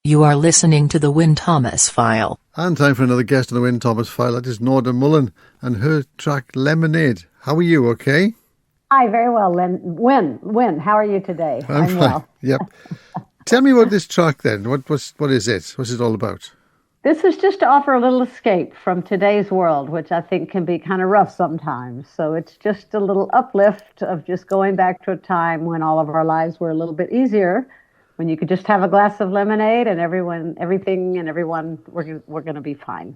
You are listening to the Wyn Thomas File. And time for another guest on the Wyn Thomas File. That is Norda Mullen and her track Lemonade. How are you, okay? Hi, very well, Wyn, how are you today? I'm fine. Well. Yep. Tell me about this track then. What is it? What's it all about? This is just to offer a little escape from today's world, which I think can be kind of rough sometimes. So it's just a little uplift of just going back to a time when all of our lives were a little bit easier, when you could just have a glass of lemonade and everyone were going to be fine.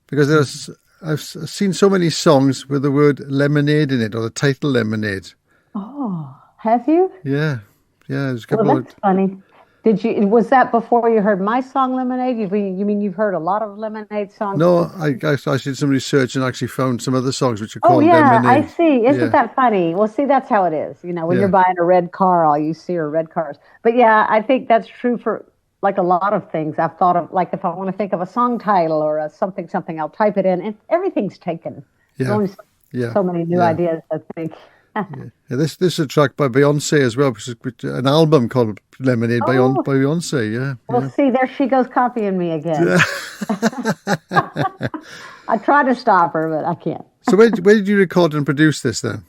Because I've seen so many songs with the word lemonade in it, or the title Lemonade. Oh, have you? Yeah. There's a couple that's funny. Was that before you heard my song Lemonade? You mean you've heard a lot of Lemonade songs? No, I did some research and actually found some other songs which are called Lemonade. I see. Isn't that funny? Well, see, that's how it is. You know, when you're buying a red car, all you see are red cars. But yeah, I think that's true for like a lot of things. I've thought of, like, if I want to think of a song title or a something, I'll type it in, and everything's taken. Yeah. So many new ideas, I think. This is a track by Beyonce as well, which is an album called Lemonade by Beyonce. Yeah. Well, see, there she goes copying me again. Yeah. I try to stop her, but I can't. So where did you record and produce this then?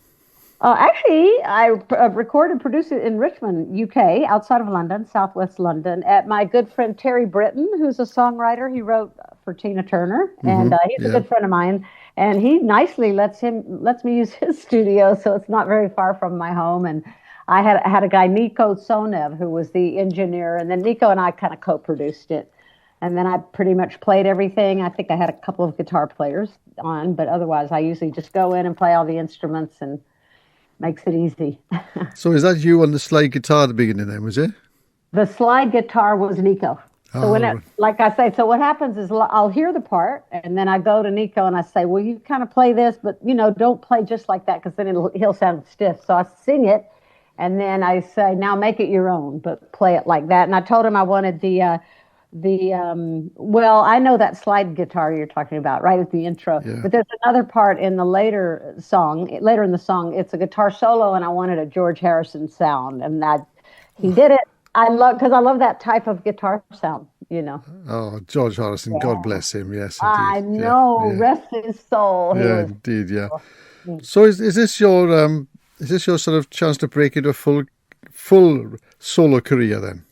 Actually, I recorded and produced it in Richmond, UK, outside of London, southwest London, at my good friend Terry Britton, who's a songwriter. He wrote for Tina Turner, and he's a good friend of mine. And he nicely lets me use his studio, so it's not very far from my home. And I had a guy, Nico Sonev, who was the engineer, and then Nico and I kind of co-produced it. And then I pretty much played everything. I think I had a couple of guitar players on, but otherwise I usually just go in and play all the instruments, and makes it easy. So is that you on the slide guitar at the beginning then, was it? The slide guitar was Nico. So like I say, so what happens is I'll hear the part, and then I go to Nico and I say, well, you kind of play this, but, don't play just like that, because then he'll sound stiff. So I sing it, and then I say, now make it your own, but play it like that. And I told him I wanted I know that slide guitar you're talking about right at the intro, but there's another part in the later in the song, it's a guitar solo, and I wanted a George Harrison sound, and he did it. I love that type of guitar sound, Oh, George Harrison, God bless him. Yes, indeed. I know, rest his soul. Yeah, indeed, yeah. So is this your sort of chance to break into a full solo career then?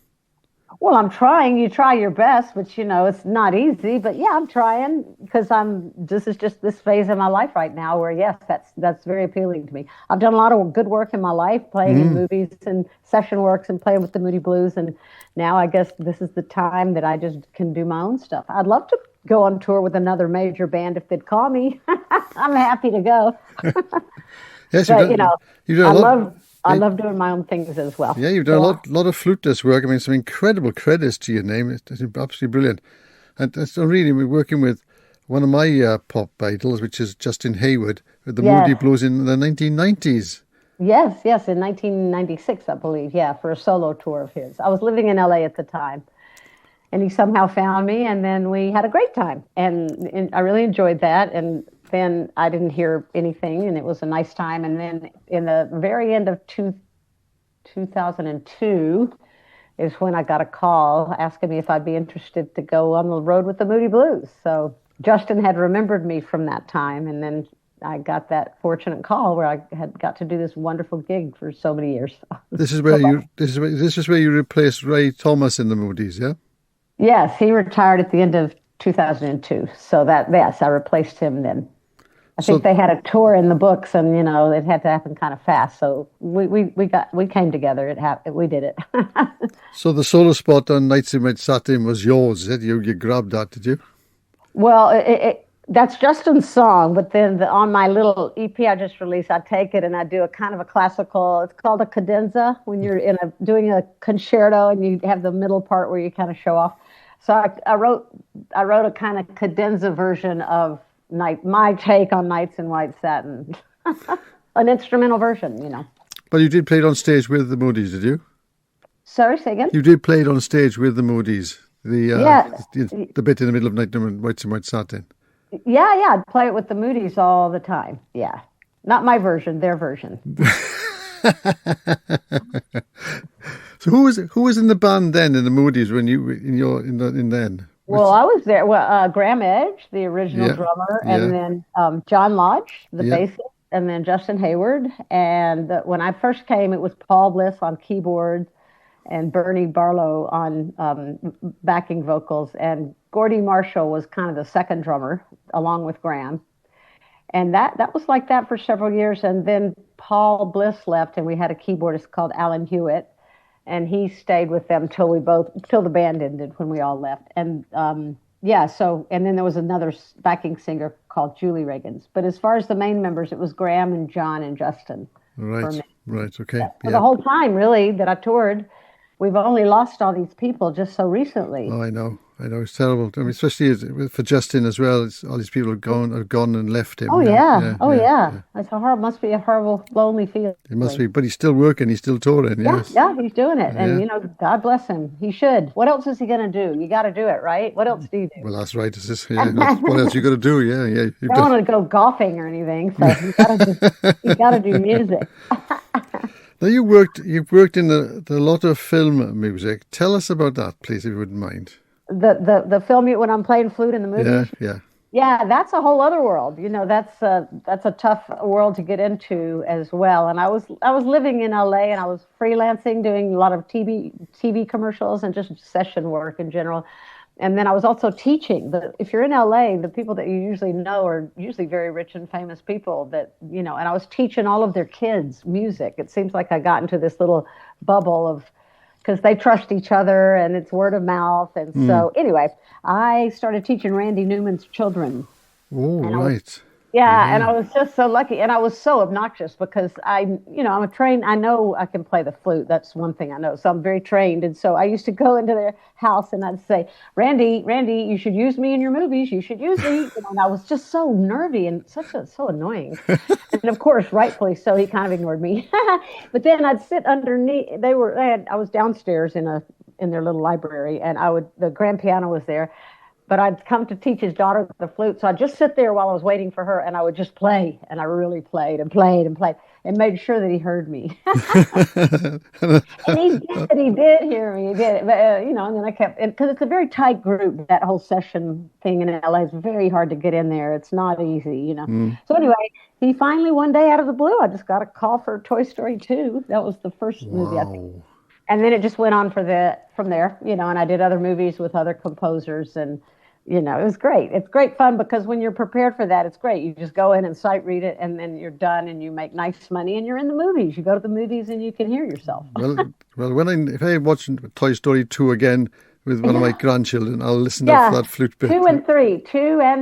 Well, I'm trying. You try your best, but it's not easy. But yeah, I'm trying, because this is just this phase of my life right now where, yes, that's very appealing to me. I've done a lot of good work in my life, playing in movies and session works and playing with the Moody Blues, and now I guess this is the time that I just can do my own stuff. I'd love to go on tour with another major band if they'd call me. I'm happy to go. Yes, but, I love doing my own things as well. Yeah, you've done a lot of flautist work. I mean, some incredible credits to your name. It's absolutely brilliant. And so really, we're working with one of my pop idols, which is Justin Hayward, with the Moody Blues in the 1990s. Yes, in 1996, I believe, for a solo tour of his. I was living in LA at the time, and he somehow found me, and then we had a great time. And I really enjoyed that, and then I didn't hear anything, and it was a nice time. And then in the very end of 2002 is when I got a call asking me if I'd be interested to go on the road with the Moody Blues. So Justin had remembered me from that time, and then I got that fortunate call where I had got to do this wonderful gig for so many years. This is where you replaced Ray Thomas in the Moodies, yeah? Yes, he retired at the end of 2002. So I replaced him then. I think they had a tour in the books, and it had to happen kind of fast. So we came together. We did it. So the solo spot on Nights in White Satin was yours. You grabbed that, did you? Well, that's Justin's song, but then on my little EP I just released, I take it and I do a kind of a classical. It's called a cadenza, when you're doing a concerto and you have the middle part where you kind of show off. So I wrote a kind of cadenza version of my take on Nights in White Satin, an instrumental version, But you did play it on stage with the Moodies, did you? Sorry, say again? You did play it on stage with the Moodies, the bit in the middle of Nights in White Satin. Yeah, I'd play it with the Moodies all the time. Yeah, not my version, their version. So who was in the band then in the Moodies when you in then? Well, I was there. Well, Graham Edge, the original drummer, and then John Lodge, the bassist, and then Justin Hayward. And when I first came, it was Paul Bliss on keyboards and Bernie Barlow on backing vocals, and Gordy Marshall was kind of the second drummer, along with Graham. And that was like that for several years. And then Paul Bliss left, and we had a keyboardist called Alan Hewitt, and he stayed with them till the band ended when we all left. And and then there was another backing singer called Julie Reagans. But as far as the main members, it was Graham and John and Justin. Right, okay. For the whole time, really, that I toured, we've only lost all these people just so recently. Oh, I know, it's terrible. I mean, especially for Justin as well. All these people have gone and left him. Oh yeah. It's horrible. Must be a horrible, lonely feeling. It must be, but he's still working. He's still touring. Yes. Yeah, he's doing it, and God bless him. He should. What else is he going to do? You got to do it, right? What else do you do? Well, that's right. What else you got to do? Yeah. You don't want to go golfing or anything, so you got to do music. Now you've worked in a lot of film music. Tell us about that, please, if you wouldn't mind. The film when I'm playing flute in the movie. Yeah, that's a whole other world. That's a tough world to get into as well. And I was living in LA, and I was freelancing, doing a lot of TV commercials and just session work in general. And then I was also teaching. If you're in LA, the people that you usually know are usually very rich and famous people and I was teaching all of their kids music. It seems like I got into this little bubble because they trust each other and it's word of mouth. And so anyway, I started teaching Randy Newman's children. Oh, right. And I was just so lucky, and I was so obnoxious because I'm a trained. I know I can play the flute. That's one thing I know. So I'm very trained, and so I used to go into their house and I'd say, "Randy, you should use me in your movies. You should use me." And I was just so nervy and so annoying. And of course, rightfully so, he kind of ignored me. But then I'd sit underneath. I was downstairs in their little library, and the grand piano was there. But I'd come to teach his daughter the flute, so I'd just sit there while I was waiting for her, and I would just play, and I really played and played and played, and made sure that he heard me. And he did hear me, he did. But and then I kept, because it's a very tight group. That whole session thing in LA is very hard to get in there. It's not easy, So anyway, he finally one day out of the blue, I just got a call for Toy Story 2. That was the first movie I think. And then it just went on from there, and I did other movies with other composers, and it was great. It's great fun because when you're prepared for that, it's great. You just go in and sight read it, and then you're done, and you make nice money, and you're in the movies. You go to the movies, and you can hear yourself. Well, if I watch Toy Story 2 again with one of my grandchildren, I'll listen to that flute bit. 2 and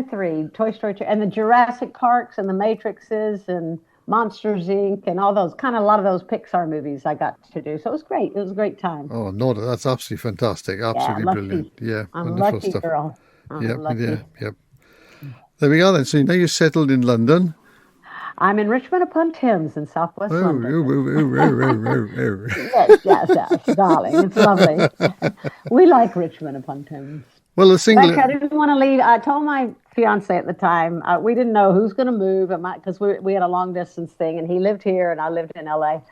3, Toy Story 2, and the Jurassic Parks and the Matrixes and Monsters Inc. and all those a lot of those Pixar movies I got to do. So it was great. It was a great time. Oh, no, that's absolutely fantastic. Absolutely brilliant. Yeah, I'm wonderful lucky stuff. Girl. Yep. There we go then. So now you're settled in London. I'm in Richmond upon Thames in southwest London. Yes, darling. It's lovely. We like Richmond upon Thames. Well, the single. I didn't want to leave. I told my fiance at the time, we didn't know who's going to move because we had a long distance thing, and he lived here and I lived in LA.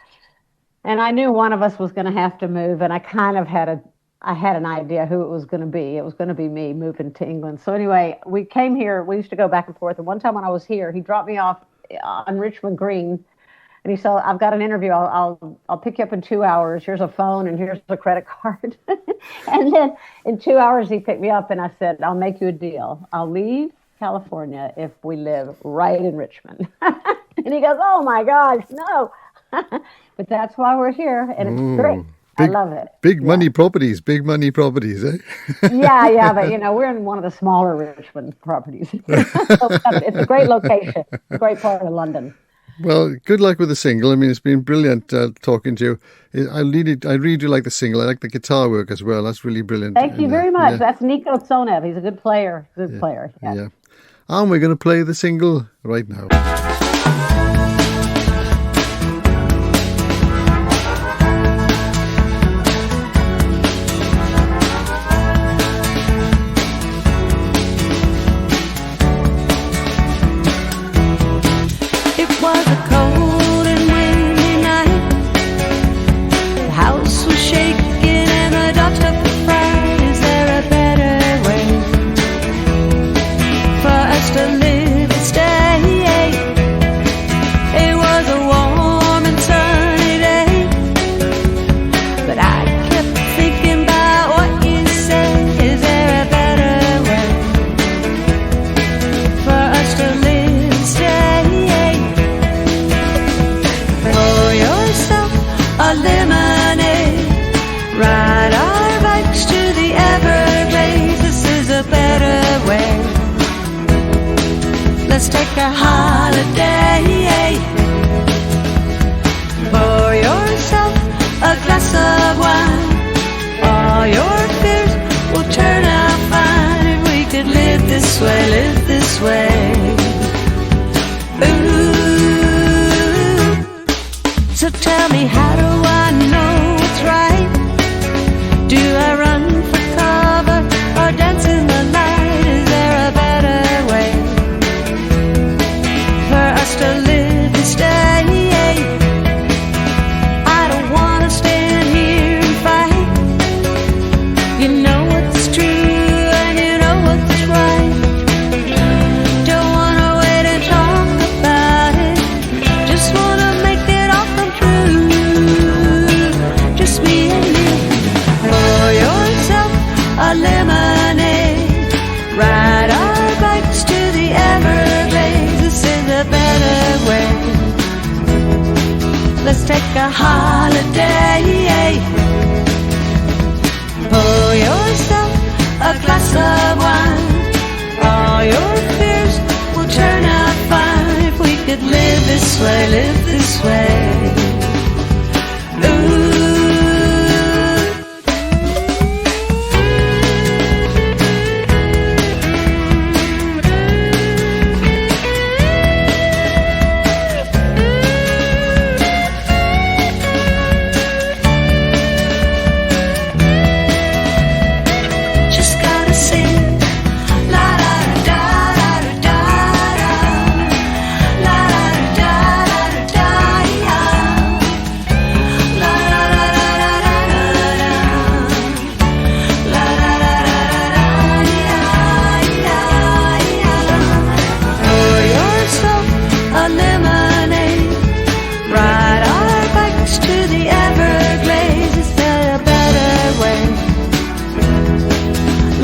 And I knew one of us was going to have to move, and I kind of had an idea who it was going to be. It was going to be me moving to England. So anyway, we came here. We used to go back and forth. And one time when I was here, he dropped me off on Richmond Green. And he said, "I've got an interview. I'll pick you up in 2 hours. Here's a phone and here's a credit card." And then in 2 hours, he picked me up and I said, "I'll make you a deal. I'll leave California if we live right in Richmond." And he goes, "Oh my gosh, no." But that's why we're here, and it's great. I love it. Big money properties, eh? Yeah, but we're in one of the smaller Richmond properties. So it's a great location, a great part of London. Well, good luck with the single. I mean, it's been brilliant talking to you. I really do like the single. I like the guitar work as well. That's really brilliant. Thank you very much. Yeah. That's Nico Tsonev. He's a good player. Player. Yeah. And we're going to play the single right now. It was a cold and windy night. The house was shaking. take a holiday. Pour yourself a glass of wine. All your fears will turn out fine if we could live this way, live this way. Ooh.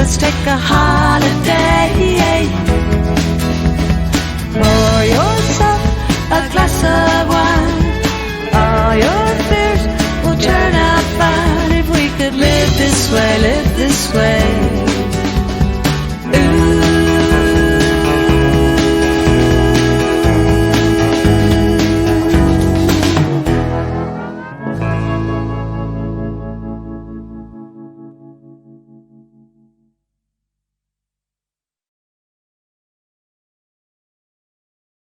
Let's take a holiday. Pour yourself a glass of wine. All your fears will turn out fine if we could live this way, live this way.